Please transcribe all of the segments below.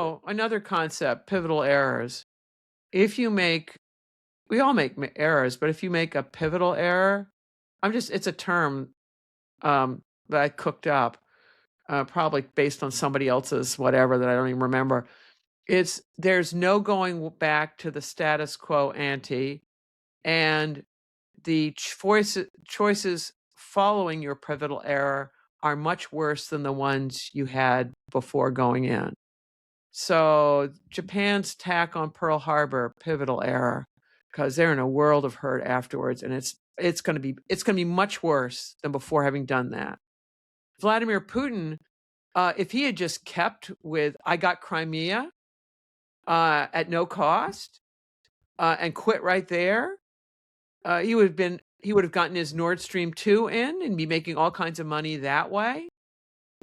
Oh, another concept, pivotal errors. If you make, we all make errors, but if you make a pivotal error, it's a term that I cooked up, probably based on somebody else's whatever that I don't even remember. There's no going back to the status quo ante, and the choices following your pivotal error are much worse than the ones you had before going in. So Japan's attack on Pearl Harbor, pivotal error, because they're in a world of hurt afterwards, and it's going to be much worse than before having done that. Vladimir Putin, if he had just kept with "I got Crimea" at no cost and quit right there, he would have gotten his Nord Stream 2 in and be making all kinds of money that way.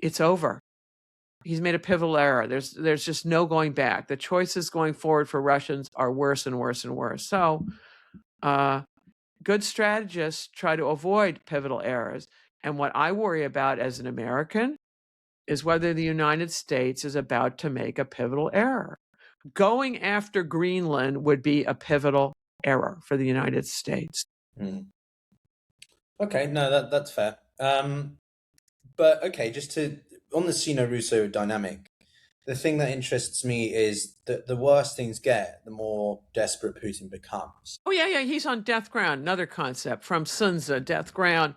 It's over. He's made a pivotal error. There's just no going back. The choices going forward for Russians are worse and worse and worse. So good strategists try to avoid pivotal errors. And what I worry about as an American is whether the United States is about to make a pivotal error. Going after Greenland would be a pivotal error for the United States. Mm. Okay, no, that's fair. But okay, just on the Sino-Russo dynamic, the thing that interests me is that the worse things get, the more desperate Putin becomes. Oh, yeah, he's on death ground. Another concept from Sun Tzu, death ground.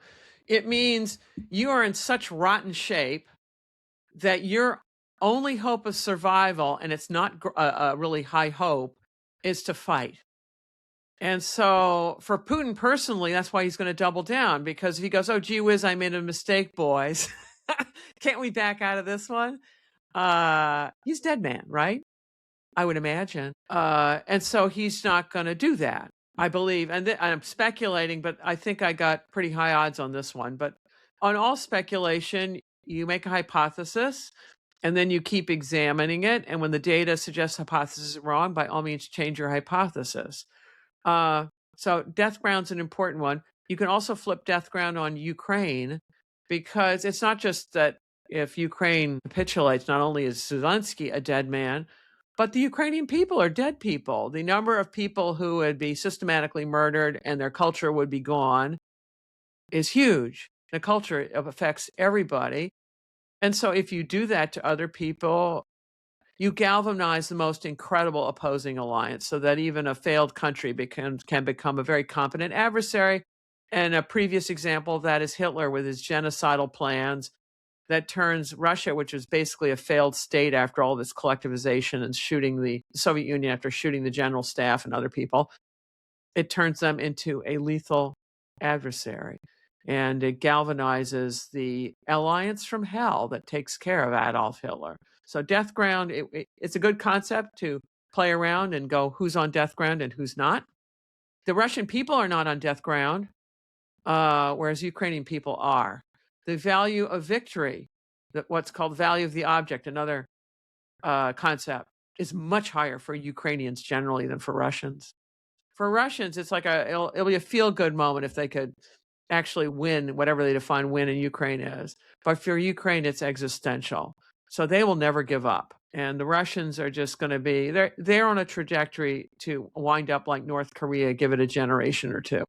It means you are in such rotten shape that your only hope of survival, and it's not a really high hope, is to fight. And so for Putin personally, that's why he's going to double down, because if he goes, "Oh, gee whiz, I made a mistake, boys. Can't we back out of this one?" He's dead man, right? I would imagine. And so he's not going to do that, I believe. And I'm speculating, but I think I got pretty high odds on this one. But on all speculation, you make a hypothesis and then you keep examining it. And when the data suggests the hypothesis is wrong, by all means, change your hypothesis. So death ground's an important one. You can also flip death ground on Ukraine, because it's not just that if Ukraine capitulates, not only is Zelensky a dead man, but the Ukrainian people are dead people. The number of people who would be systematically murdered and their culture would be gone is huge. The culture affects everybody. And so if you do that to other people, you galvanize the most incredible opposing alliance, so that even a failed country can become a very competent adversary. And a previous example of that is Hitler with his genocidal plans that turns Russia, which was basically a failed state after all this collectivization and shooting the Soviet Union after shooting the general staff and other people, it turns them into a lethal adversary. And it galvanizes the alliance from hell that takes care of Adolf Hitler. So death ground, it's a good concept to play around and go who's on death ground and who's not. The Russian people are not on death ground, whereas Ukrainian people are. The value of victory, what's called value of the object, another concept, is much higher for Ukrainians generally than for Russians. For Russians, it's like it'll be a feel-good moment if they could actually win whatever they define win in Ukraine is. But for Ukraine, it's existential. So they will never give up. And the Russians are just going to be, they're on a trajectory to wind up like North Korea, give it a generation or two.